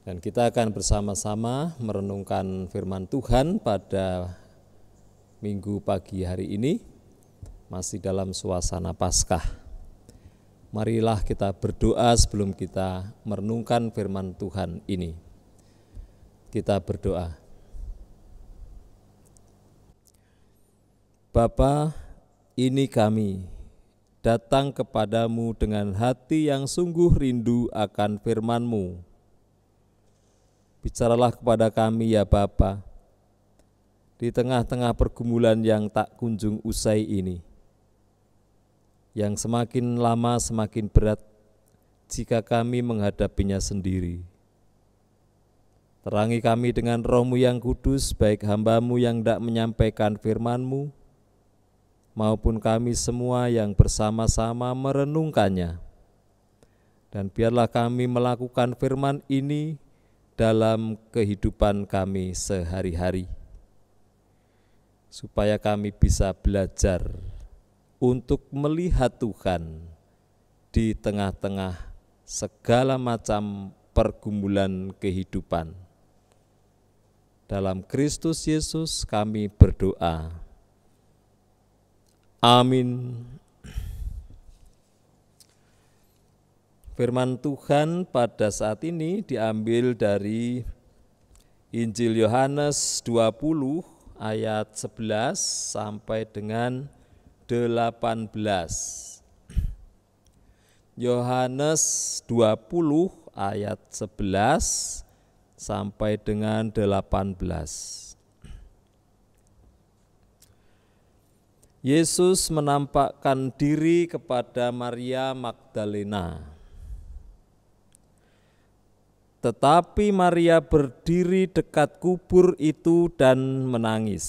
Dan kita akan bersama-sama merenungkan firman Tuhan pada minggu pagi hari ini, masih dalam suasana Paskah. Marilah kita berdoa sebelum kita merenungkan firman Tuhan ini. Kita berdoa. Bapa, ini kami datang kepadamu dengan hati yang sungguh rindu akan firman-Mu. Bicaralah kepada kami ya Bapa, di tengah-tengah pergumulan yang tak kunjung usai ini, yang semakin lama semakin berat jika kami menghadapinya sendiri. Terangi kami dengan Roh-Mu yang kudus, baik hamba-Mu yang hendak menyampaikan firman-Mu, maupun kami semua yang bersama-sama merenungkannya. Dan biarlah kami melakukan firman ini dalam kehidupan kami sehari-hari, supaya kami bisa belajar untuk melihat Tuhan di tengah-tengah segala macam pergumulan kehidupan. Dalam Kristus Yesus kami berdoa. Amin. Firman Tuhan pada saat ini diambil dari Injil Yohanes 20 ayat 11 sampai dengan 18. Yohanes 20 ayat 11 sampai dengan 18. Yesus menampakkan diri kepada Maria Magdalena. Tetapi Maria berdiri dekat kubur itu dan menangis.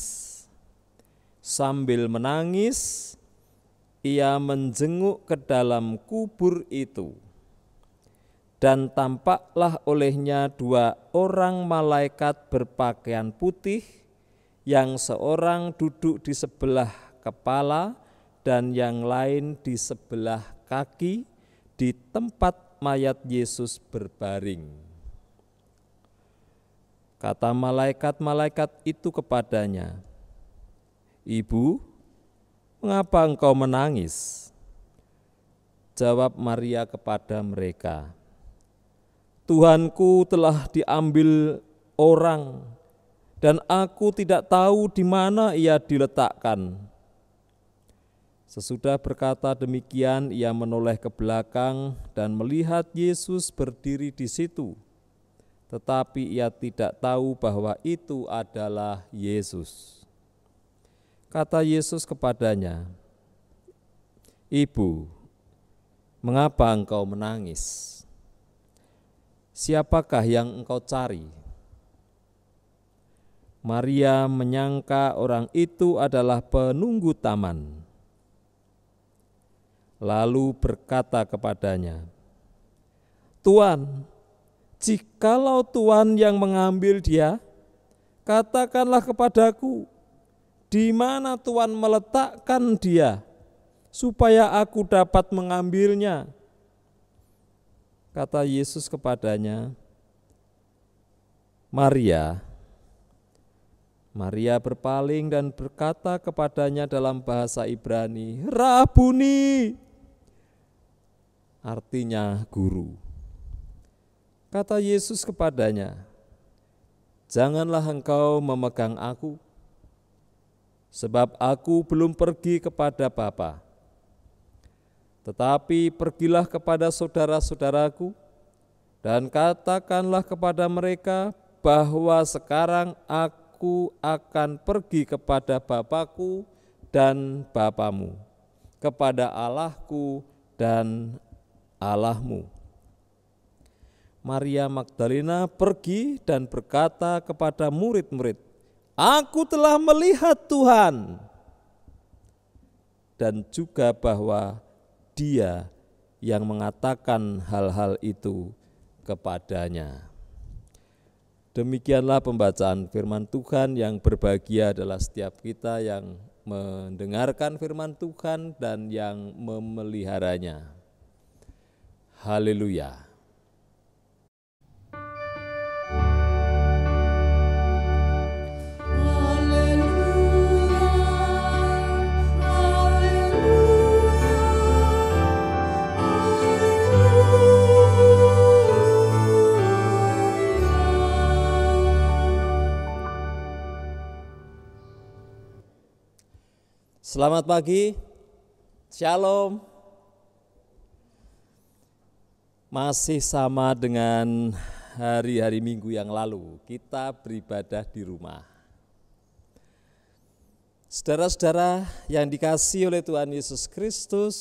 Sambil menangis, ia menjenguk ke dalam kubur itu. Dan tampaklah olehnya dua orang malaikat berpakaian putih, yang seorang duduk di sebelah kepala dan yang lain di sebelah kaki di tempat mayat Yesus berbaring. Kata malaikat-malaikat itu kepadanya, "Ibu, mengapa engkau menangis?" Jawab Maria kepada mereka, "Tuhanku telah diambil orang, dan aku tidak tahu di mana ia diletakkan." Sesudah berkata demikian, ia menoleh ke belakang dan melihat Yesus berdiri di situ. Tetapi ia tidak tahu bahwa itu adalah Yesus. Kata Yesus kepadanya, "Ibu, mengapa engkau menangis? Siapakah yang engkau cari?" Maria menyangka orang itu adalah penunggu taman. Lalu berkata kepadanya, "Tuan, jikalau Tuhan yang mengambil dia, katakanlah kepadaku, di mana Tuhan meletakkan dia, supaya aku dapat mengambilnya." Kata Yesus kepadanya, "Maria." Maria berpaling dan berkata kepadanya dalam bahasa Ibrani, "Rabuni," artinya guru. Kata Yesus kepadanya, "Janganlah engkau memegang aku, sebab aku belum pergi kepada Bapa. Tetapi pergilah kepada saudara-saudaraku, dan katakanlah kepada mereka bahwa sekarang aku akan pergi kepada Bapa-Ku dan Bapamu, kepada Allah-Ku dan Allahmu." Maria Magdalena pergi dan berkata kepada murid-murid, "Aku telah melihat Tuhan," dan juga bahwa Dia yang mengatakan hal-hal itu kepadanya. Demikianlah pembacaan firman Tuhan. Yang berbahagia adalah setiap kita yang mendengarkan firman Tuhan dan yang memeliharanya. Haleluya. Selamat pagi, Shalom. Masih sama dengan hari-hari Minggu yang lalu, kita beribadah di rumah. Saudara-saudara yang dikasihi oleh Tuhan Yesus Kristus,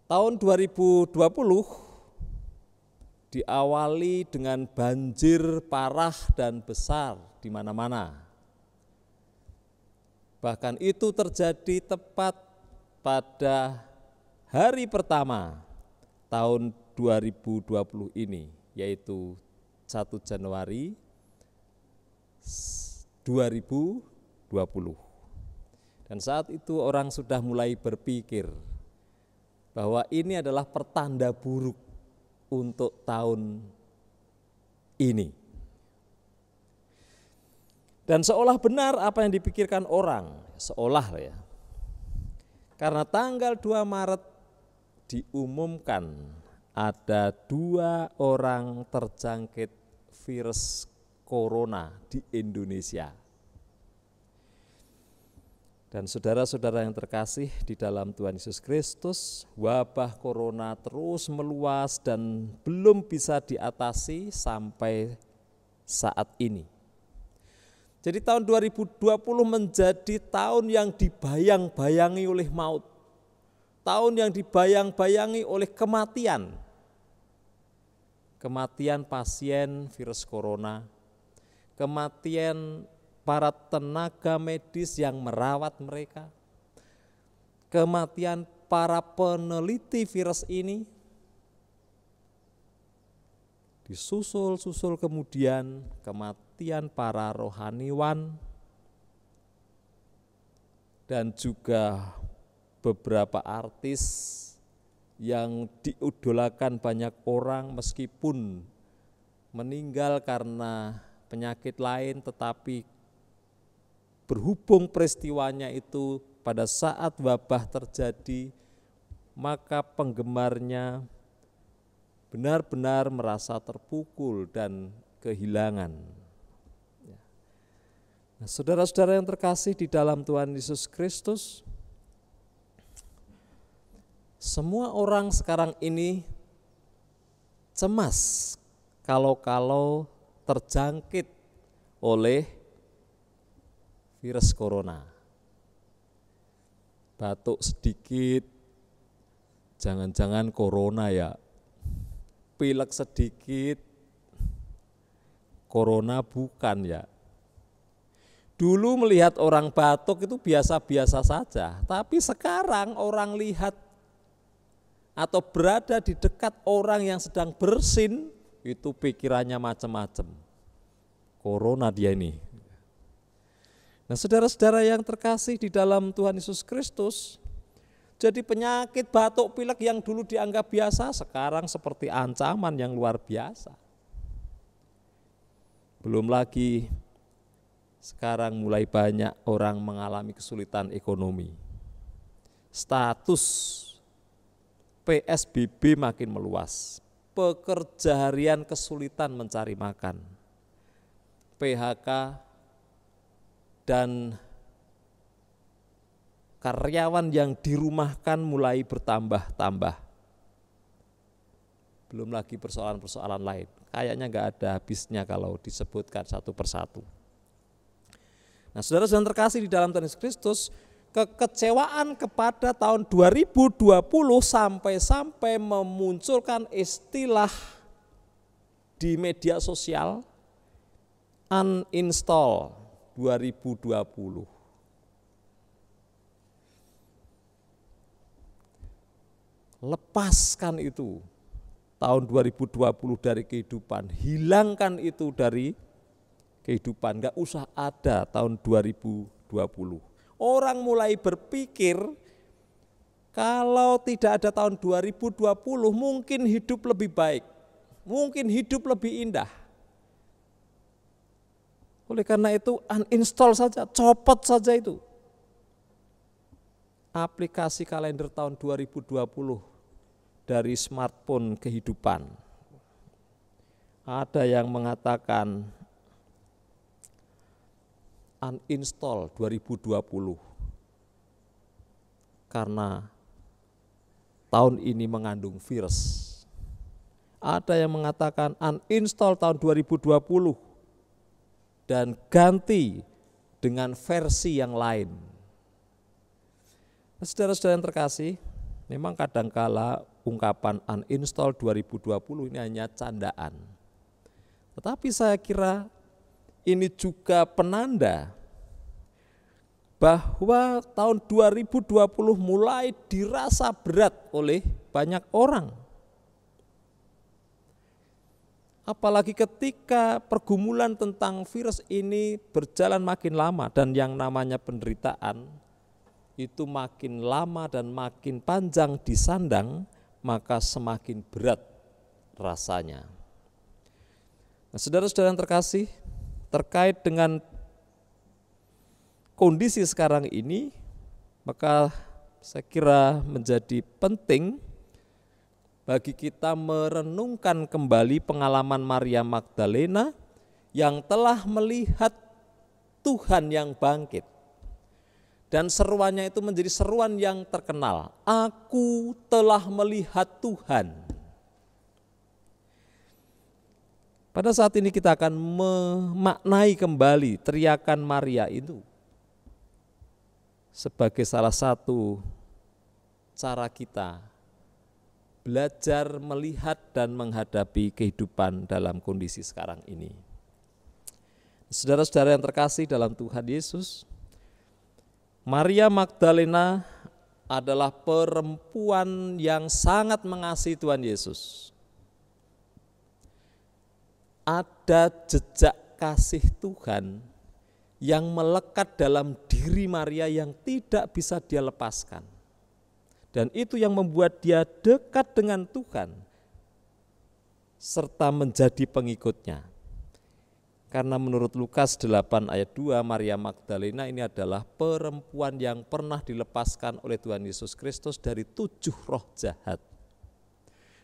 tahun 2020 diawali dengan banjir parah dan besar di mana-mana. Bahkan itu terjadi tepat pada hari pertama tahun 2020 ini, yaitu 1 Januari 2020. Dan saat itu orang sudah mulai berpikir bahwa ini adalah pertanda buruk untuk tahun ini. Dan seolah benar apa yang dipikirkan orang, seolah ya. Karena tanggal 2 Maret diumumkan ada 2 orang terjangkit virus corona di Indonesia. Dan saudara-saudara yang terkasih di dalam Tuhan Yesus Kristus, wabah corona terus meluas dan belum bisa diatasi sampai saat ini. Jadi tahun 2020 menjadi tahun yang dibayang-bayangi oleh maut. Tahun yang dibayang-bayangi oleh kematian. Kematian pasien virus corona, kematian para tenaga medis yang merawat mereka, kematian para peneliti virus ini, disusul kemudian kematian para rohaniwan dan juga beberapa artis yang diidolakan banyak orang meskipun meninggal karena penyakit lain, tetapi berhubung peristiwanya itu pada saat wabah terjadi, maka penggemarnya benar-benar merasa terpukul dan kehilangan. Nah, saudara-saudara yang terkasih di dalam Tuhan Yesus Kristus, semua orang sekarang ini cemas kalau terjangkit oleh virus corona. Batuk sedikit, jangan-jangan corona ya. Pilek sedikit, corona bukan ya. Dulu melihat orang batuk itu biasa-biasa saja, tapi sekarang orang lihat atau berada di dekat orang yang sedang bersin, itu pikirannya macam-macam. Corona dia ini. Nah, saudara-saudara yang terkasih di dalam Tuhan Yesus Kristus, jadi penyakit batuk pilek yang dulu dianggap biasa sekarang seperti ancaman yang luar biasa. Belum lagi sekarang mulai banyak orang mengalami kesulitan ekonomi. Status PSBB makin meluas. Pekerja harian kesulitan mencari makan. PHK dan karyawan yang dirumahkan mulai bertambah-tambah. Belum lagi persoalan-persoalan lain. Kayaknya enggak ada habisnya kalau disebutkan satu persatu. Nah, saudara-saudara terkasih di dalam Tuhan Yesus Kristus, kekecewaan kepada tahun 2020 sampai memunculkan istilah di media sosial uninstall 2020. Lepaskan itu tahun 2020 dari kehidupan, hilangkan itu dari kehidupan, enggak usah ada tahun 2020. Orang mulai berpikir kalau tidak ada tahun 2020 mungkin hidup lebih baik, mungkin hidup lebih indah. Oleh karena itu uninstall saja, copot saja itu aplikasi kalender tahun 2020 dari smartphone kehidupan. Ada yang mengatakan uninstall 2020 karena tahun ini mengandung virus. Ada yang mengatakan uninstall tahun 2020 dan ganti dengan versi yang lain. Nah, saudara-saudara yang terkasih, memang kadangkala ungkapan uninstall 2020 ini hanya candaan. Tetapi saya kira ini juga penanda bahwa tahun 2020 mulai dirasa berat oleh banyak orang. Apalagi ketika pergumulan tentang virus ini berjalan makin lama dan yang namanya penderitaan itu makin lama dan makin panjang disandang, maka semakin berat rasanya. Nah, saudara-saudara yang terkasih, terkait dengan kondisi sekarang ini, maka saya kira menjadi penting bagi kita merenungkan kembali pengalaman Maria Magdalena yang telah melihat Tuhan yang bangkit. Dan seruannya itu menjadi seruan yang terkenal. Aku telah melihat Tuhan. Pada saat ini kita akan memaknai kembali teriakan Maria itu sebagai salah satu cara kita belajar melihat dan menghadapi kehidupan dalam kondisi sekarang ini. Saudara-saudara yang terkasih dalam Tuhan Yesus, Maria Magdalena adalah perempuan yang sangat mengasihi Tuhan Yesus. Ada jejak kasih Tuhan yang melekat dalam diri Maria yang tidak bisa dia lepaskan. Dan itu yang membuat dia dekat dengan Tuhan serta menjadi pengikutnya. Karena menurut Lukas 8 ayat 2, Maria Magdalena ini adalah perempuan yang pernah dilepaskan oleh Tuhan Yesus Kristus dari 7 roh jahat.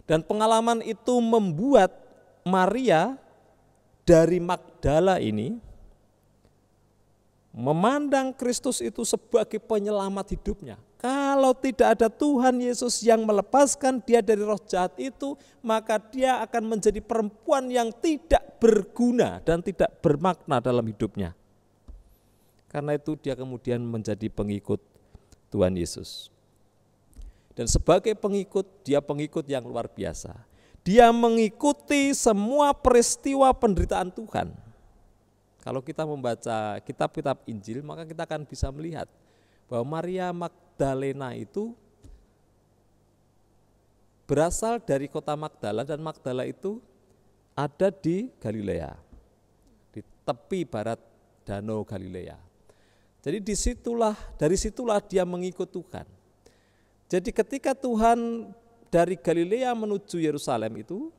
Dan pengalaman itu membuat Maria dari Magdala ini memandang Kristus itu sebagai penyelamat hidupnya. Kalau tidak ada Tuhan Yesus yang melepaskan dia dari roh jahat itu, maka dia akan menjadi perempuan yang tidak berguna dan tidak bermakna dalam hidupnya. Karena itu dia kemudian menjadi pengikut Tuhan Yesus. Dan sebagai pengikut, dia pengikut yang luar biasa. Dia mengikuti semua peristiwa penderitaan Tuhan. Kalau kita membaca kitab-kitab Injil, maka kita akan bisa melihat bahwa Maria Magdalena itu berasal dari kota Magdala, dan Magdala itu ada di Galilea, di tepi barat Danau Galilea. Jadi dari situlah dia mengikut Tuhan. Jadi ketika Tuhan dari Galilea menuju Yerusalem itu,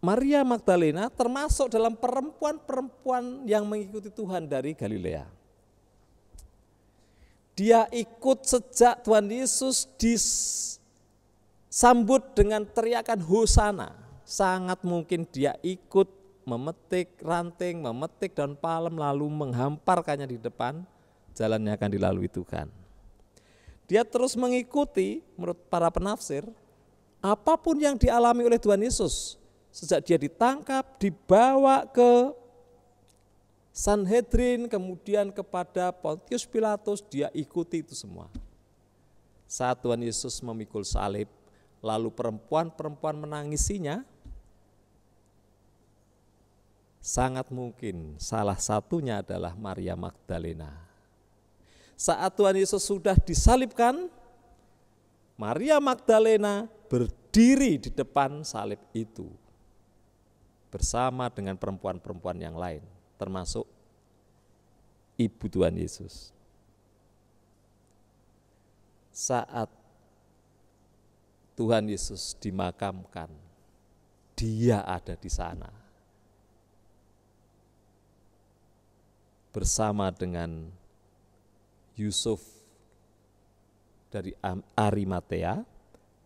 Maria Magdalena termasuk dalam perempuan-perempuan yang mengikuti Tuhan dari Galilea. Dia ikut sejak Tuhan Yesus disambut dengan teriakan Hosana. Sangat mungkin dia ikut memetik ranting, memetik daun palem, lalu menghamparkannya di depan jalan yang akan dilalui Tuhan. Dia terus mengikuti, menurut para penafsir, apapun yang dialami oleh Tuhan Yesus. Sejak dia ditangkap, dibawa ke Sanhedrin, kemudian kepada Pontius Pilatus, dia ikuti itu semua. Saat Tuhan Yesus memikul salib, lalu perempuan-perempuan menangisinya, sangat mungkin salah satunya adalah Maria Magdalena. Saat Tuhan Yesus sudah disalibkan, Maria Magdalena berdiri di depan salib itu bersama dengan perempuan-perempuan yang lain, termasuk ibu Tuhan Yesus. Saat Tuhan Yesus dimakamkan, dia ada di sana bersama dengan Yusuf dari Arimatea,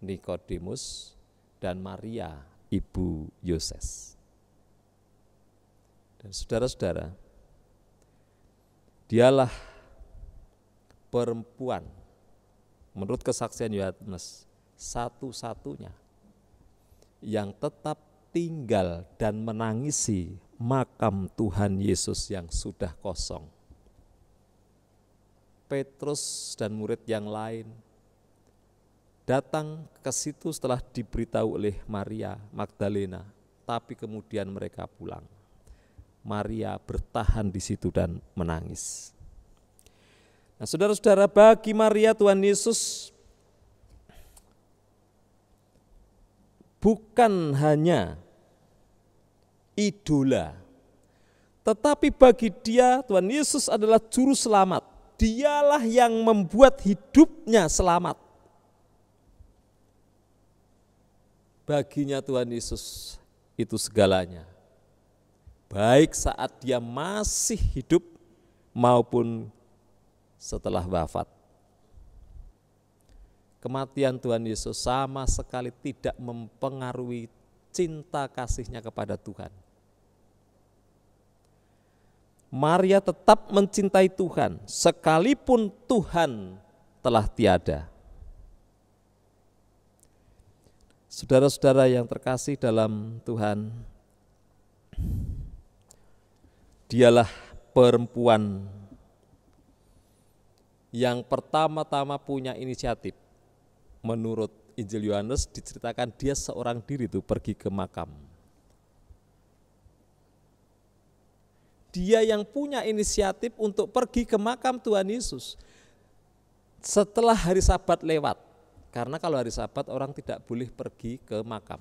Nikodemus, dan Maria ibu Yoses. Dan saudara-saudara, Dialah perempuan, menurut kesaksian Yohanes, satu-satunya yang tetap tinggal dan menangisi makam Tuhan Yesus yang sudah kosong. Petrus dan murid yang lain datang ke situ setelah diberitahu oleh Maria Magdalena, tapi kemudian mereka pulang. Maria bertahan di situ dan menangis. Nah, saudara-saudara, bagi Maria Tuhan Yesus bukan hanya idola, tetapi bagi dia Tuhan Yesus adalah juru selamat. Dialah yang membuat hidupnya selamat. Baginya Tuhan Yesus itu segalanya. Baik saat dia masih hidup maupun setelah wafat. Kematian Tuhan Yesus sama sekali tidak mempengaruhi cinta kasihnya kepada Tuhan. Maria tetap mencintai Tuhan sekalipun Tuhan telah tiada. Saudara-saudara yang terkasih dalam Tuhan, dialah perempuan yang pertama-tama punya inisiatif. Menurut Injil Yohanes diceritakan dia seorang diri itu pergi ke makam. Dia yang punya inisiatif untuk pergi ke makam Tuhan Yesus setelah hari Sabat lewat. Karena kalau hari Sabat orang tidak boleh pergi ke makam.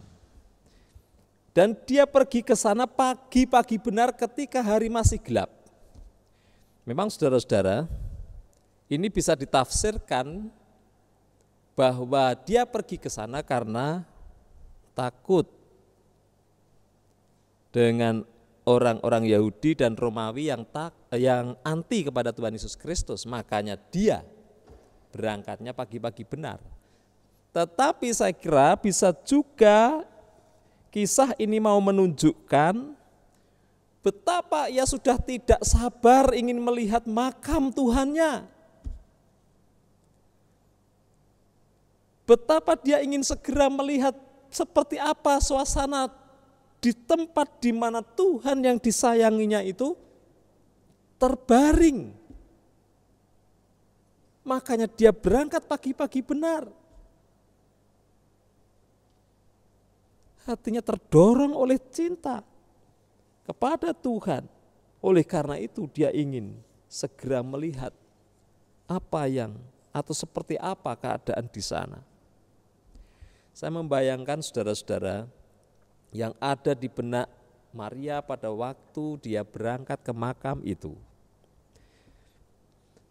Dan dia pergi ke sana pagi-pagi benar ketika hari masih gelap. Memang saudara-saudara, ini bisa ditafsirkan bahwa dia pergi ke sana karena takut dengan orang-orang Yahudi dan Romawi yang anti kepada Tuhan Yesus Kristus. Makanya dia berangkatnya pagi-pagi benar. Tetapi saya kira bisa juga kisah ini mau menunjukkan betapa ia sudah tidak sabar ingin melihat makam Tuhannya. Betapa dia ingin segera melihat seperti apa suasana di tempat di mana Tuhan yang disayanginya itu terbaring. Makanya dia berangkat pagi-pagi benar. Hatinya terdorong oleh cinta kepada Tuhan. Oleh karena itu dia ingin segera melihat apa yang atau seperti apa keadaan di sana. Saya membayangkan saudara-saudara yang ada di benak Maria pada waktu dia berangkat ke makam itu.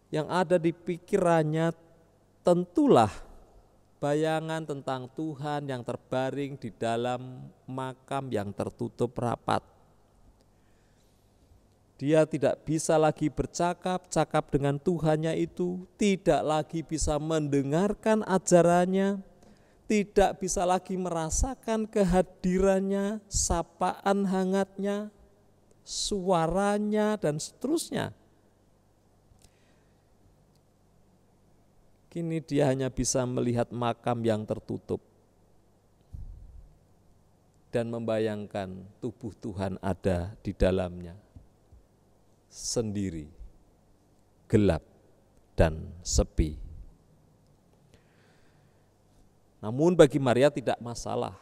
Yang ada di pikirannya tentulah bayangan tentang Tuhan yang terbaring di dalam makam yang tertutup rapat. Dia tidak bisa lagi bercakap-cakap dengan Tuhannya itu, tidak lagi bisa mendengarkan ajarannya, tidak bisa lagi merasakan kehadirannya, sapaan hangatnya, suaranya, dan seterusnya. Kini dia hanya bisa melihat makam yang tertutup dan membayangkan tubuh Tuhan ada di dalamnya, sendiri, gelap, dan sepi. Namun bagi Maria tidak masalah.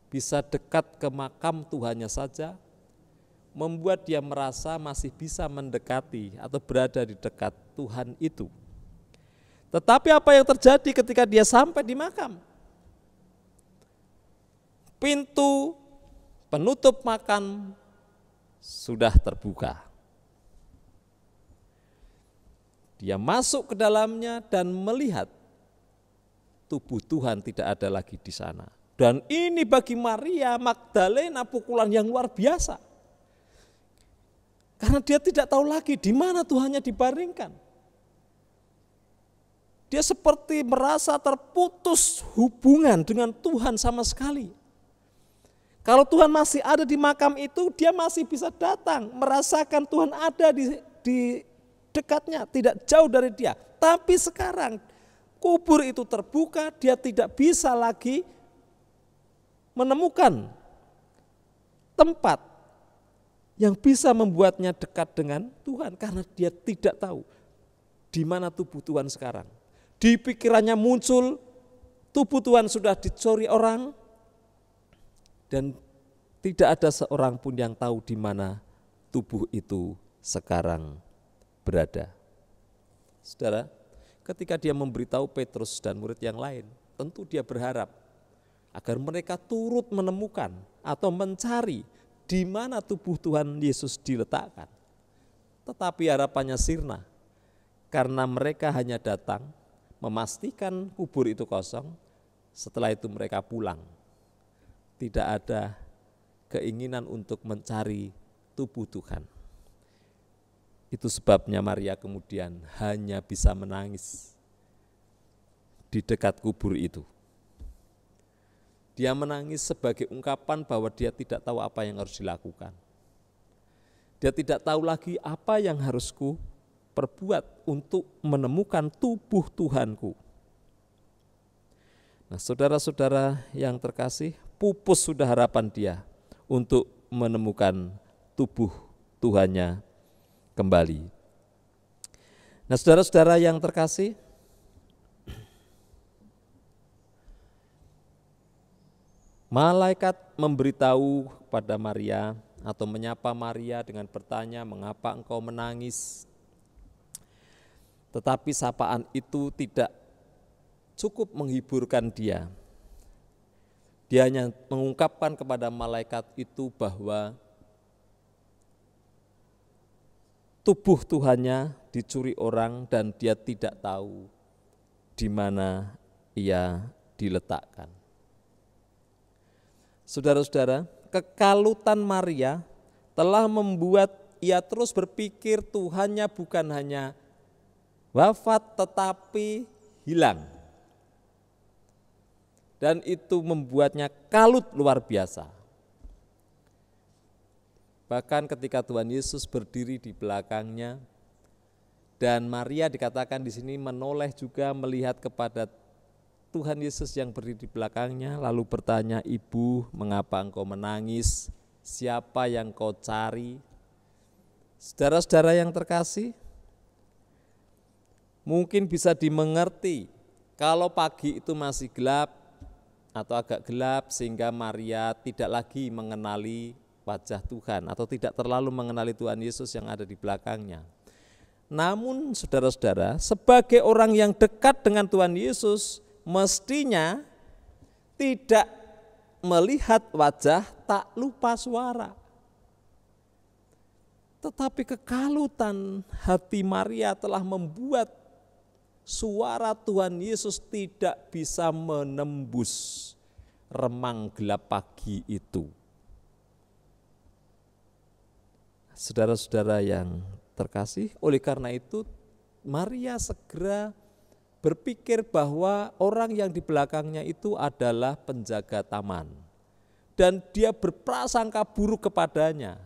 Bisa dekat ke makam Tuhannya saja, membuat dia merasa masih bisa mendekati atau berada di dekat Tuhan itu. Tetapi apa yang terjadi ketika dia sampai di makam? Pintu penutup makam sudah terbuka. Dia masuk ke dalamnya dan melihat tubuh Tuhan tidak ada lagi di sana. Dan ini bagi Maria Magdalena pukulan yang luar biasa. Karena dia tidak tahu lagi di mana Tuhannya dibaringkan. Dia seperti merasa terputus hubungan dengan Tuhan sama sekali. Kalau Tuhan masih ada di makam itu, dia masih bisa datang, merasakan Tuhan ada di dekatnya, tidak jauh dari dia. Tapi sekarang kubur itu terbuka, dia tidak bisa lagi menemukan tempat yang bisa membuatnya dekat dengan Tuhan, karena dia tidak tahu di mana tubuh Tuhan sekarang. Di pikirannya muncul tubuh Tuhan sudah dicuri orang, dan tidak ada seorang pun yang tahu di mana tubuh itu sekarang berada. Saudara, ketika dia memberitahu Petrus dan murid yang lain, tentu dia berharap agar mereka turut menemukan atau mencari di mana tubuh Tuhan Yesus diletakkan. Tetapi harapannya sirna, karena mereka hanya datang memastikan kubur itu kosong, setelah itu mereka pulang. Tidak ada keinginan untuk mencari tubuh Tuhan. Itu sebabnya Maria kemudian hanya bisa menangis di dekat kubur itu. Dia menangis sebagai ungkapan bahwa dia tidak tahu apa yang harus dilakukan. Dia tidak tahu lagi apa yang harus ku perbuat untuk menemukan tubuh Tuhanku. Nah, saudara-saudara yang terkasih, pupus sudah harapan dia untuk menemukan tubuh Tuhannya kembali. Nah, saudara-saudara yang terkasih, malaikat memberitahu pada Maria atau menyapa Maria dengan bertanya, "Mengapa engkau menangis?" Tetapi sapaan itu tidak cukup menghiburkan dia. Dia hanya mengungkapkan kepada malaikat itu bahwa tubuh Tuhannya dicuri orang dan dia tidak tahu di mana ia diletakkan. Saudara-saudara, kekalutan Maria telah membuat ia terus berpikir Tuhannya bukan hanya wafat tetapi hilang. Dan itu membuatnya kalut luar biasa. Bahkan ketika Tuhan Yesus berdiri di belakangnya, dan Maria dikatakan di sini menoleh juga melihat kepada Tuhan Yesus yang berdiri di belakangnya, lalu bertanya, "Ibu, mengapa engkau menangis? Siapa yang kau cari?" Saudara-saudara yang terkasih, mungkin bisa dimengerti kalau pagi itu masih gelap atau agak gelap sehingga Maria tidak lagi mengenali wajah Tuhan atau tidak terlalu mengenali Tuhan Yesus yang ada di belakangnya. Namun saudara-saudara, sebagai orang yang dekat dengan Tuhan Yesus, mestinya tidak melihat wajah tak lupa suara. Tetapi kekalutan hati Maria telah membuat suara Tuhan Yesus tidak bisa menembus remang gelap pagi itu. Saudara-saudara yang terkasih, oleh karena itu Maria segera berpikir bahwa orang yang di belakangnya itu adalah penjaga taman. Dan dia berprasangka buruk kepadanya.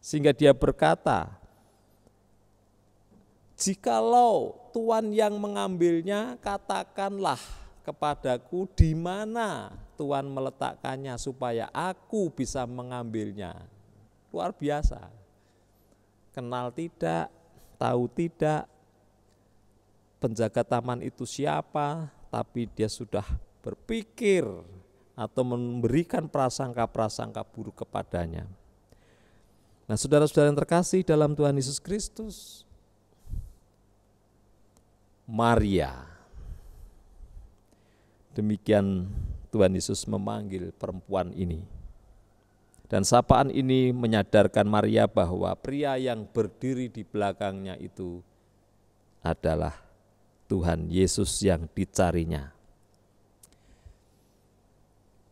Sehingga dia berkata, "Jikalau Tuhan yang mengambilnya, katakanlah kepadaku di mana Tuhan meletakkannya supaya aku bisa mengambilnya." Luar biasa. Kenal tidak, tahu tidak, penjaga taman itu siapa, tapi dia sudah berpikir atau memberikan prasangka-prasangka buruk kepadanya. Nah, saudara-saudara yang terkasih dalam Tuhan Yesus Kristus, Maria, demikian Tuhan Yesus memanggil perempuan ini. Dan sapaan ini menyadarkan Maria bahwa pria yang berdiri di belakangnya itu adalah Tuhan Yesus yang dicarinya.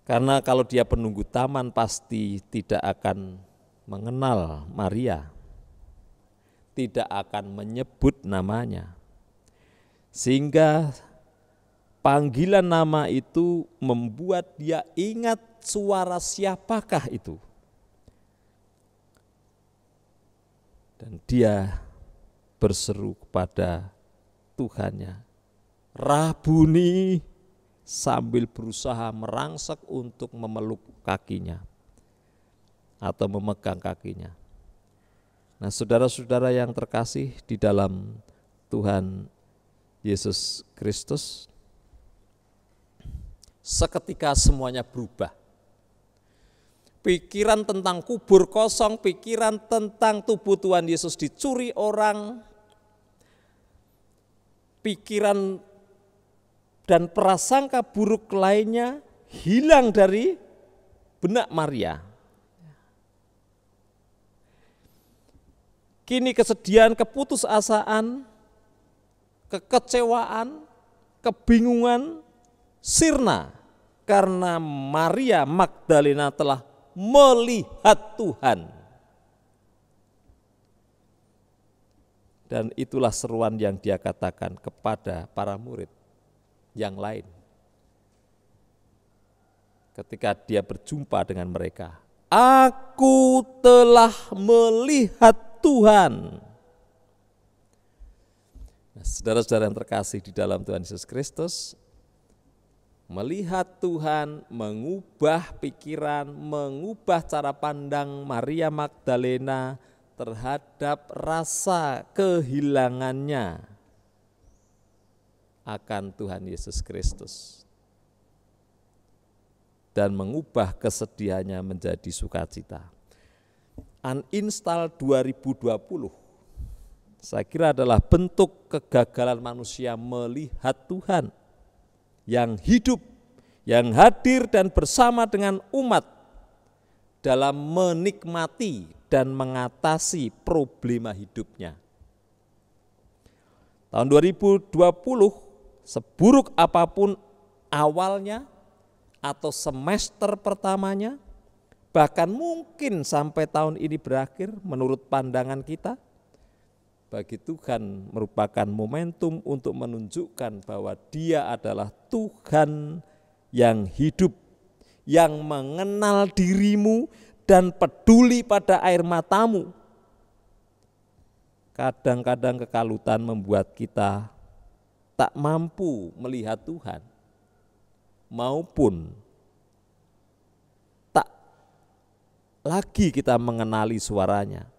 Karena kalau dia penunggu taman pasti tidak akan mengenal Maria, tidak akan menyebut namanya. Sehingga panggilan nama itu membuat dia ingat suara siapakah itu. Dan dia berseru kepada Tuhannya, Rabuni, sambil berusaha merangsek untuk memeluk kakinya atau memegang kakinya. Nah, saudara-saudara yang terkasih di dalam Tuhan Yesus Kristus, seketika semuanya berubah. Pikiran tentang kubur kosong, pikiran tentang tubuh Tuhan Yesus dicuri orang, pikiran dan prasangka buruk lainnya hilang dari benak Maria. Kini kesedihan, keputusasaan, kekecewaan, kebingungan sirna karena Maria Magdalena telah melihat Tuhan. Dan itulah seruan yang dia katakan kepada para murid yang lain. Ketika dia berjumpa dengan mereka, aku telah melihat Tuhan. Nah, saudara-saudara yang terkasih di dalam Tuhan Yesus Kristus, melihat Tuhan mengubah pikiran, mengubah cara pandang Maria Magdalena terhadap rasa kehilangannya akan Tuhan Yesus Kristus. Dan mengubah kesedihannya menjadi sukacita. Uninstall 2020, saya kira adalah bentuk kegagalan manusia melihat Tuhan yang hidup, yang hadir dan bersama dengan umat dalam menikmati dan mengatasi problema hidupnya. Tahun 2020, seburuk apapun awalnya atau semester pertamanya, bahkan mungkin sampai tahun ini berakhir menurut pandangan kita, bagi Tuhan merupakan momentum untuk menunjukkan bahwa Dia adalah Tuhan yang hidup, yang mengenal dirimu dan peduli pada air matamu. Kadang-kadang kekalutan membuat kita tak mampu melihat Tuhan, maupun tak lagi kita mengenali suaranya.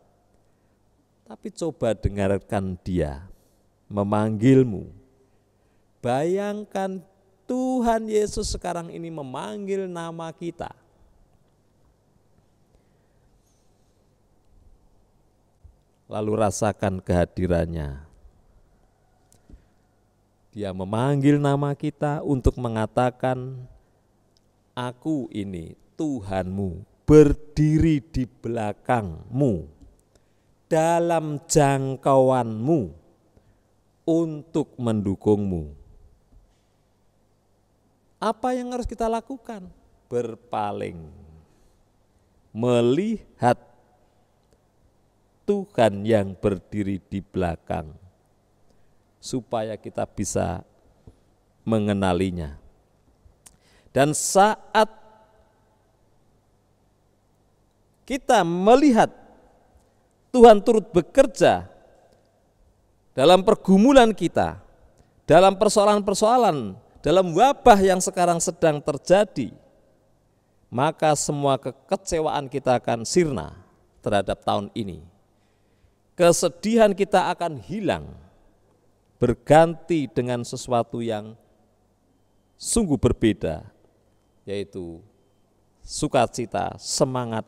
Tapi coba dengarkan Dia memanggilmu. Bayangkan Tuhan Yesus sekarang ini memanggil nama kita. Lalu rasakan kehadirannya. Dia memanggil nama kita untuk mengatakan, aku ini Tuhanmu, berdiri di belakangmu, dalam jangkauanmu, untuk mendukungmu. Apa yang harus kita lakukan? Berpaling, melihat Tuhan yang berdiri di belakang, supaya kita bisa mengenalinya. Dan saat kita melihat Tuhan turut bekerja dalam pergumulan kita, dalam persoalan-persoalan, dalam wabah yang sekarang sedang terjadi, maka semua kekecewaan kita akan sirna terhadap tahun ini. Kesedihan kita akan hilang, berganti dengan sesuatu yang sungguh berbeda, yaitu sukacita, semangat,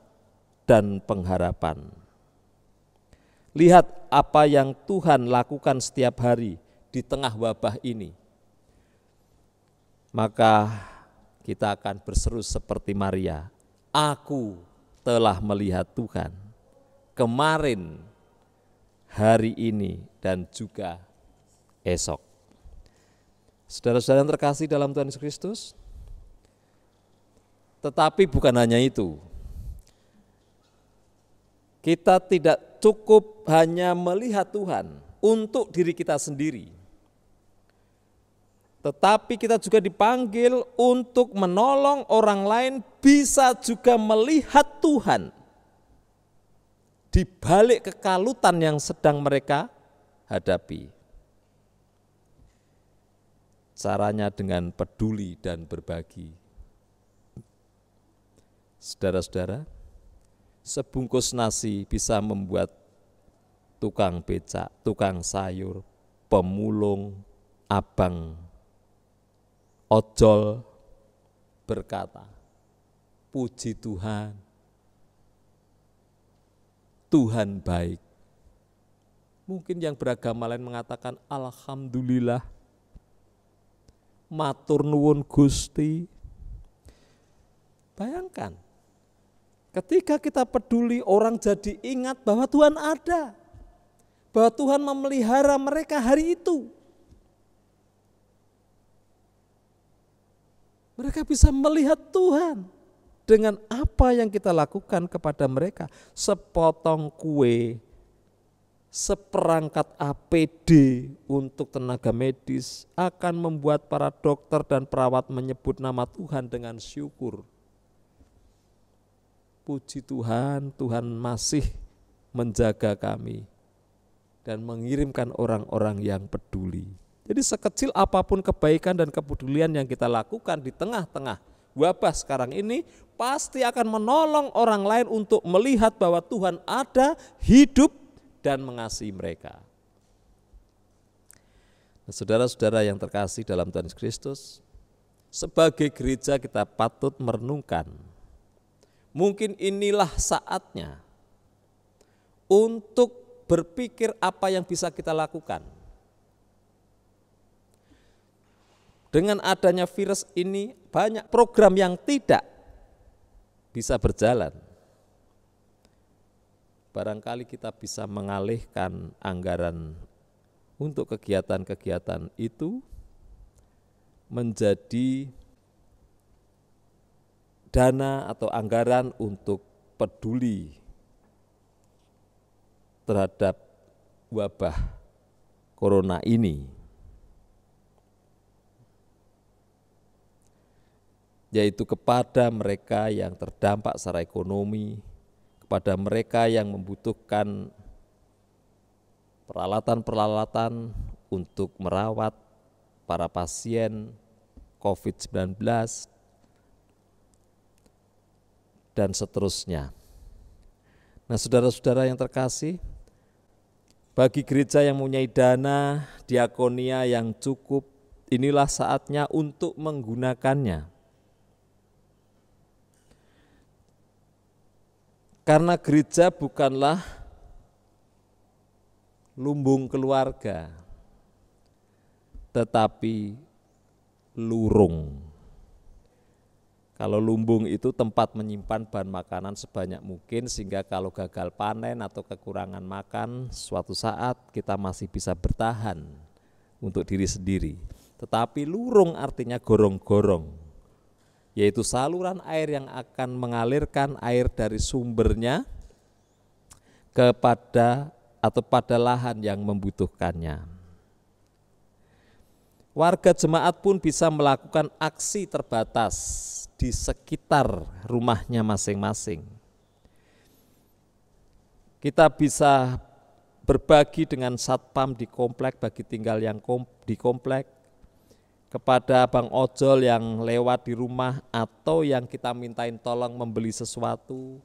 dan pengharapan. Lihat apa yang Tuhan lakukan setiap hari di tengah wabah ini. Maka kita akan berseru seperti Maria, aku telah melihat Tuhan kemarin, hari ini, dan juga esok. Saudara-saudara yang terkasih dalam Tuhan Yesus Kristus, tetapi bukan hanya itu. Kita tidak cukup hanya melihat Tuhan untuk diri kita sendiri. tetapi kita juga dipanggil untuk menolong orang lain bisa juga melihat Tuhan di balik kekalutan yang sedang mereka hadapi. Caranya dengan peduli dan berbagi. Saudara-saudara, sebungkus nasi bisa membuat tukang becak, tukang sayur, pemulung, abang ojol berkata, puji Tuhan, Tuhan baik. Mungkin yang beragama lain mengatakan alhamdulillah, matur nuwun Gusti. Bayangkan, ketika kita peduli, orang jadi ingat bahwa Tuhan ada, bahwa Tuhan memelihara mereka hari itu. Mereka bisa melihat Tuhan dengan apa yang kita lakukan kepada mereka. Sepotong kue, seperangkat APD untuk tenaga medis akan membuat para dokter dan perawat menyebut nama Tuhan dengan syukur. Puji Tuhan, Tuhan masih menjaga kami dan mengirimkan orang-orang yang peduli. Jadi sekecil apapun kebaikan dan kepedulian yang kita lakukan di tengah-tengah wabah sekarang ini pasti akan menolong orang lain untuk melihat bahwa Tuhan ada, hidup, dan mengasihi mereka. Nah, saudara-saudara yang terkasih dalam Tuhan Yesus Kristus, sebagai gereja kita patut merenungkan, mungkin inilah saatnya untuk berpikir apa yang bisa kita lakukan. Dengan adanya virus ini banyak program yang tidak bisa berjalan. Barangkali kita bisa mengalihkan anggaran untuk kegiatan-kegiatan itu menjadi dana atau anggaran untuk peduli terhadap wabah corona ini. Yaitu kepada mereka yang terdampak secara ekonomi, kepada mereka yang membutuhkan peralatan-peralatan untuk merawat para pasien COVID-19, dan seterusnya. Nah, saudara-saudara yang terkasih, bagi gereja yang mempunyai dana diakonia yang cukup, inilah saatnya untuk menggunakannya. Karena gereja bukanlah lumbung keluarga, tetapi lurung. Kalau lumbung itu tempat menyimpan bahan makanan sebanyak mungkin sehingga kalau gagal panen atau kekurangan makan, suatu saat kita masih bisa bertahan untuk diri sendiri. Tetapi lurung artinya gorong-gorong, yaitu saluran air yang akan mengalirkan air dari sumbernya kepada atau pada lahan yang membutuhkannya. Warga jemaat pun bisa melakukan aksi terbatas di sekitar rumahnya masing-masing. Kita bisa berbagi dengan satpam di komplek bagi tinggal yang di komplek, kepada abang ojol yang lewat di rumah atau yang kita mintain tolong membeli sesuatu.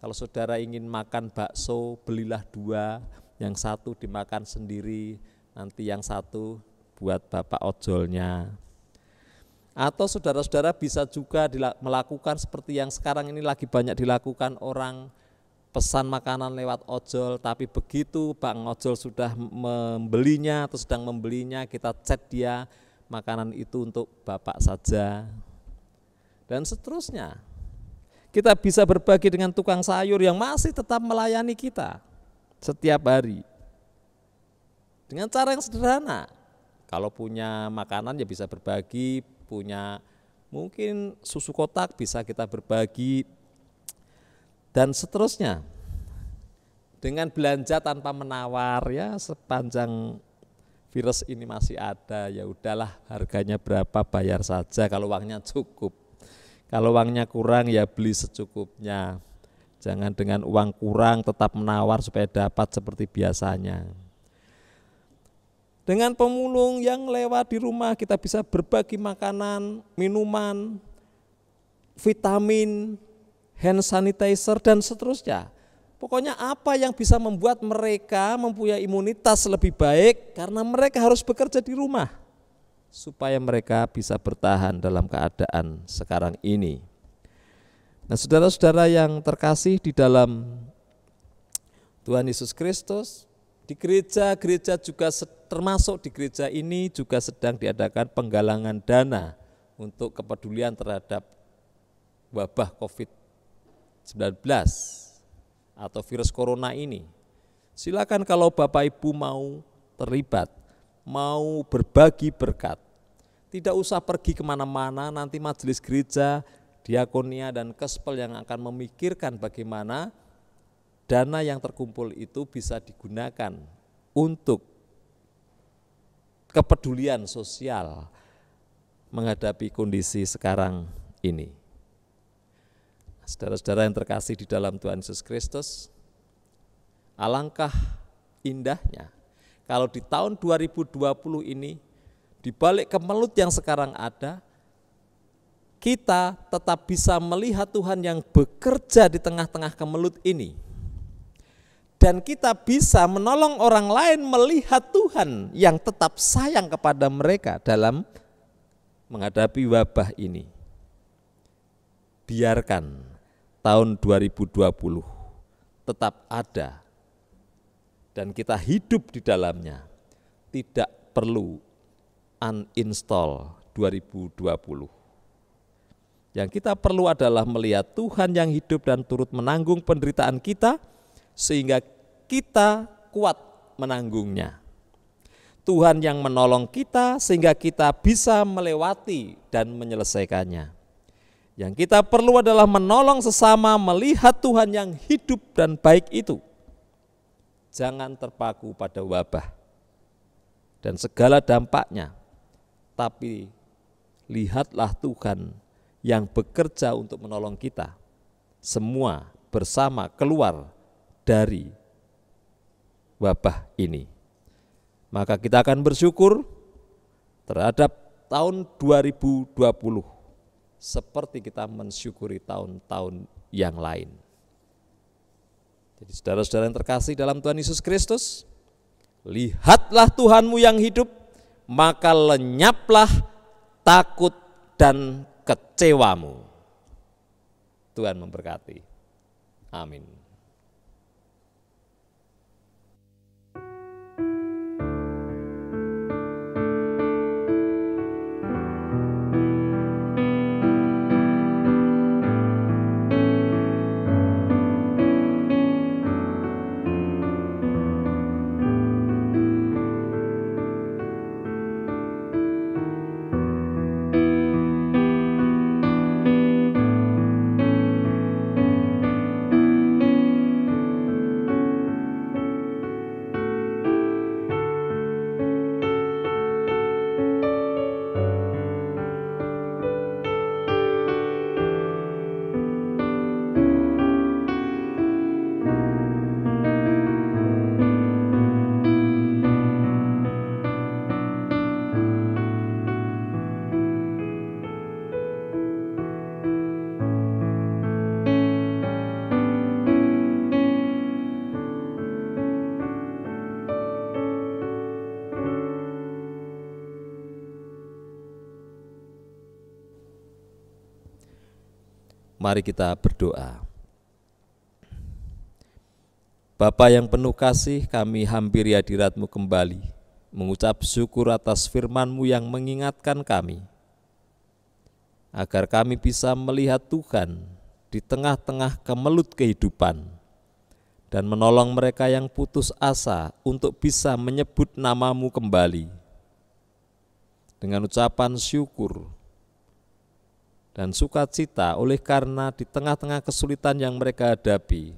Kalau saudara ingin makan bakso, belilah 2, yang satu dimakan sendiri, nanti yang satu buat bapak ojolnya. Atau saudara-saudara bisa juga melakukan seperti yang sekarang ini lagi banyak dilakukan orang, pesan makanan lewat ojol, tapi begitu bang ojol sudah membelinya atau sedang membelinya, kita chat dia, makanan itu untuk bapak saja, dan seterusnya. Kita bisa berbagi dengan tukang sayur yang masih tetap melayani kita setiap hari dengan cara yang sederhana. Kalau punya makanan ya bisa berbagi, punya mungkin susu kotak bisa kita berbagi, dan seterusnya. Dengan belanja tanpa menawar ya, sepanjang virus ini masih ada, ya udahlah harganya berapa bayar saja kalau uangnya cukup. Kalau uangnya kurang ya beli secukupnya. Jangan dengan uang kurang tetap menawar supaya dapat seperti biasanya. Dengan pemulung yang lewat di rumah kita bisa berbagi makanan, minuman, vitamin, hand sanitizer dan seterusnya. Pokoknya apa yang bisa membuat mereka mempunyai imunitas lebih baik karena mereka harus bekerja di rumah supaya mereka bisa bertahan dalam keadaan sekarang ini. Nah, saudara-saudara yang terkasih di dalam Tuhan Yesus Kristus, di gereja-gereja juga termasuk di gereja ini juga sedang diadakan penggalangan dana untuk kepedulian terhadap wabah COVID-19 atau virus corona ini. Silakan kalau Bapak Ibu mau terlibat, mau berbagi berkat. Tidak usah pergi kemana-mana, nanti majelis gereja, diakonia dan kespel yang akan memikirkan bagaimana dana yang terkumpul itu bisa digunakan untuk kepedulian sosial menghadapi kondisi sekarang ini. Saudara-saudara yang terkasih di dalam Tuhan Yesus Kristus, alangkah indahnya kalau di tahun 2020 ini, di balik kemelut yang sekarang ada, kita tetap bisa melihat Tuhan yang bekerja di tengah-tengah kemelut ini. Dan kita bisa menolong orang lain melihat Tuhan yang tetap sayang kepada mereka dalam menghadapi wabah ini. Biarkan tahun 2020 tetap ada dan kita hidup di dalamnya. Tidak perlu uninstall 2020. Yang kita perlu adalah melihat Tuhan yang hidup dan turut menanggung penderitaan kita sehingga kita kuat menanggungnya. Tuhan yang menolong kita sehingga kita bisa melewati dan menyelesaikannya. Yang kita perlu adalah menolong sesama melihat Tuhan yang hidup dan baik itu. Jangan terpaku pada wabah dan segala dampaknya, tapi lihatlah Tuhan yang bekerja untuk menolong kita, semua bersama keluar dari wabah ini. Maka kita akan bersyukur terhadap tahun 2020 seperti kita mensyukuri tahun-tahun yang lain. Jadi saudara-saudara yang terkasih dalam Tuhan Yesus Kristus, lihatlah Tuhanmu yang hidup, maka lenyaplah takut dan kecewamu. Tuhan memberkati. Amin. Mari kita berdoa. Bapa yang penuh kasih, kami hampiri hadirat-Mu kembali, mengucap syukur atas firman-Mu yang mengingatkan kami, agar kami bisa melihat Tuhan di tengah-tengah kemelut kehidupan, dan menolong mereka yang putus asa untuk bisa menyebut nama-Mu kembali, dengan ucapan syukur dan sukacita oleh karena di tengah-tengah kesulitan yang mereka hadapi,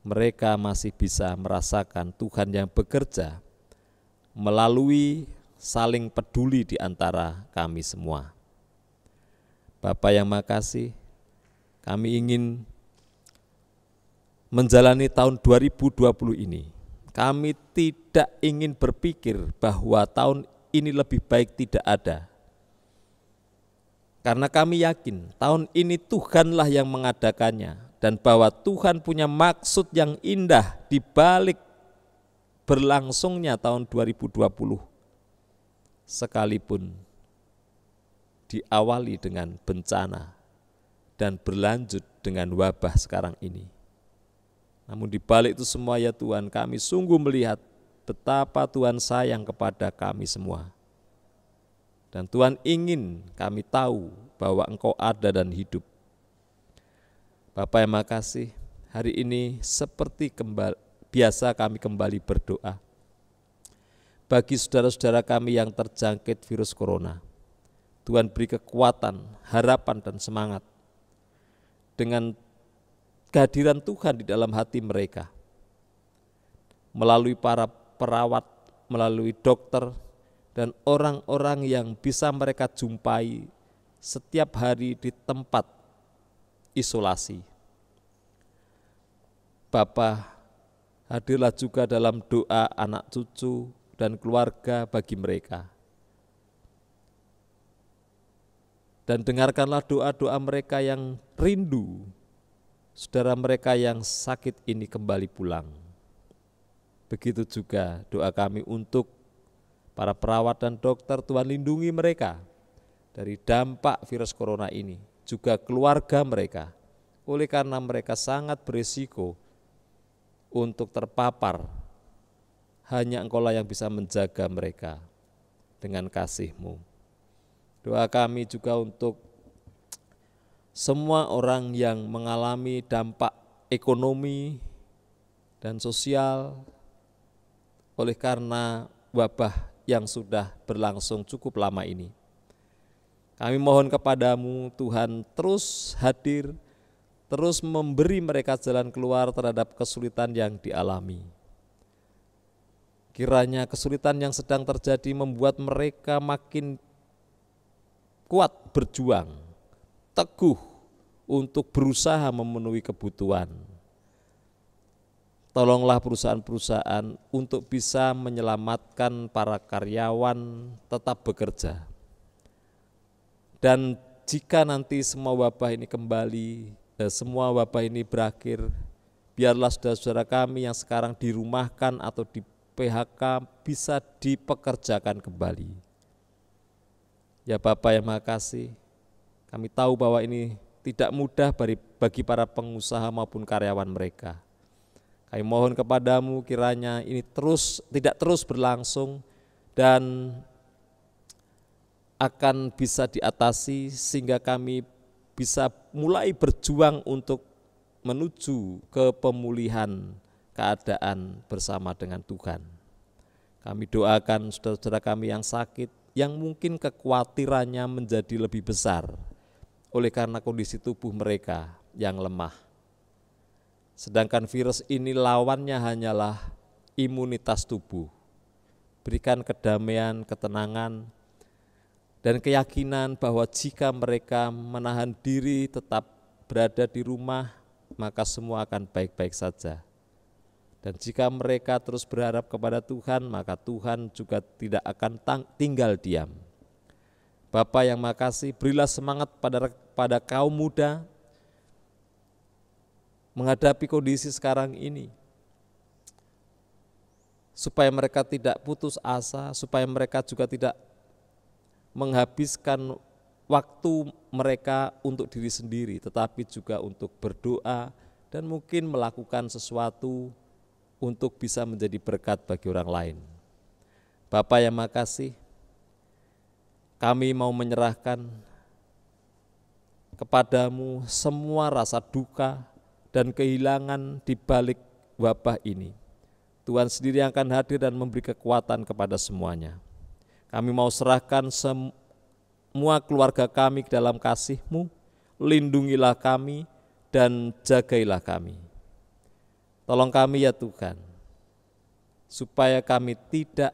mereka masih bisa merasakan Tuhan yang bekerja melalui saling peduli di antara kami semua. Bapa yang makasih, kami ingin menjalani tahun 2020 ini. Kami tidak ingin berpikir bahwa tahun ini lebih baik tidak ada. Karena kami yakin tahun ini Tuhanlah yang mengadakannya dan bahwa Tuhan punya maksud yang indah di balik berlangsungnya tahun 2020. Sekalipun diawali dengan bencana dan berlanjut dengan wabah sekarang ini. Namun di balik itu semua ya Tuhan, kami sungguh melihat betapa Tuhan sayang kepada kami semua. Dan Tuhan ingin kami tahu bahwa Engkau ada dan hidup. Bapa yang makasih, hari ini seperti biasa kami kembali berdoa. Bagi saudara-saudara kami yang terjangkit virus corona, Tuhan beri kekuatan, harapan dan semangat. Dengan kehadiran Tuhan di dalam hati mereka, melalui para perawat, melalui dokter, dan orang-orang yang bisa mereka jumpai setiap hari di tempat isolasi. Bapa, hadirlah juga dalam doa anak cucu dan keluarga bagi mereka. Dan dengarkanlah doa-doa mereka yang rindu, saudara mereka yang sakit ini kembali pulang. Begitu juga doa kami untuk para perawat dan dokter, Tuhan lindungi mereka dari dampak virus corona ini, juga keluarga mereka, oleh karena mereka sangat berisiko untuk terpapar. Hanya Engkaulah yang bisa menjaga mereka dengan kasih-Mu. Doa kami juga untuk semua orang yang mengalami dampak ekonomi dan sosial oleh karena wabah yang sudah berlangsung cukup lama ini. Kami mohon kepadamu Tuhan, terus hadir, terus memberi mereka jalan keluar terhadap kesulitan yang dialami. Kiranya kesulitan yang sedang terjadi membuat mereka makin kuat berjuang, teguh untuk berusaha memenuhi kebutuhan. Tolonglah perusahaan-perusahaan untuk bisa menyelamatkan para karyawan tetap bekerja. Dan jika nanti semua wabah ini semua wabah ini berakhir, biarlah saudara-saudara kami yang sekarang dirumahkan atau di PHK bisa dipekerjakan kembali. Ya Bapa yang makasih, kami tahu bahwa ini tidak mudah bagi para pengusaha maupun karyawan mereka. Kami mohon kepadamu kiranya ini tidak terus berlangsung dan akan bisa diatasi sehingga kami bisa mulai berjuang untuk menuju ke pemulihan keadaan bersama dengan Tuhan. Kami doakan saudara-saudara kami yang sakit, yang mungkin kekhawatirannya menjadi lebih besar oleh karena kondisi tubuh mereka yang lemah. Sedangkan virus ini lawannya hanyalah imunitas tubuh. Berikan kedamaian, ketenangan, dan keyakinan bahwa jika mereka menahan diri tetap berada di rumah, maka semua akan baik-baik saja. Dan jika mereka terus berharap kepada Tuhan, maka Tuhan juga tidak akan tinggal diam. Bapa yang makasih, berilah semangat pada kaum muda menghadapi kondisi sekarang ini. Supaya mereka tidak putus asa, supaya mereka juga tidak menghabiskan waktu mereka untuk diri sendiri, tetapi juga untuk berdoa dan mungkin melakukan sesuatu untuk bisa menjadi berkat bagi orang lain. Bapa yang makasih, kami mau menyerahkan kepadamu semua rasa duka dan kehilangan di balik wabah ini. Tuhan sendiri yang akan hadir dan memberi kekuatan kepada semuanya. Kami mau serahkan semua keluarga kami ke dalam kasih-Mu, lindungilah kami dan jagailah kami. Tolong kami ya Tuhan, supaya kami tidak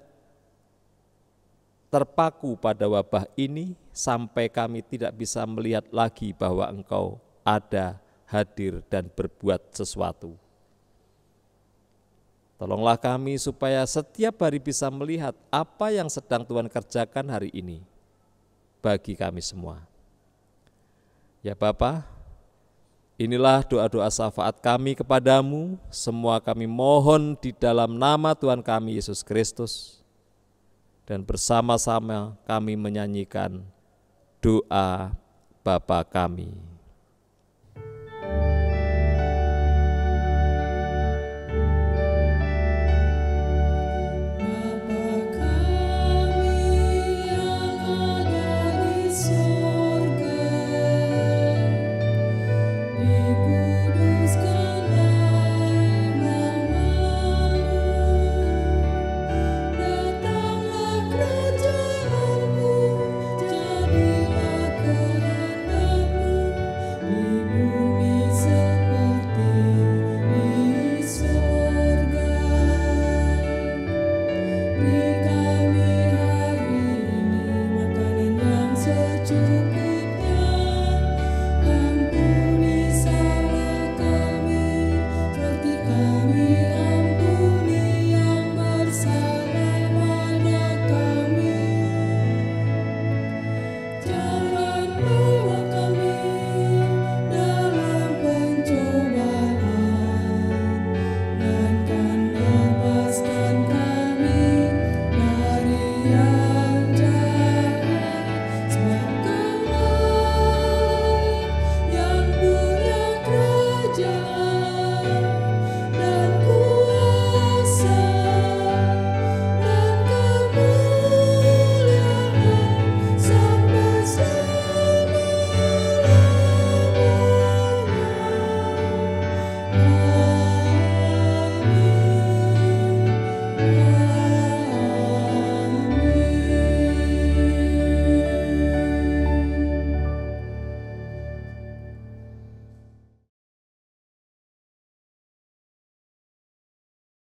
terpaku pada wabah ini sampai kami tidak bisa melihat lagi bahwa Engkau ada, hadir, dan berbuat sesuatu. Tolonglah kami supaya setiap hari bisa melihat apa yang sedang Tuhan kerjakan hari ini bagi kami semua. Ya Bapa, inilah doa-doa syafaat kami kepadamu, semua kami mohon di dalam nama Tuhan kami Yesus Kristus. Dan bersama-sama kami menyanyikan doa Bapa kami.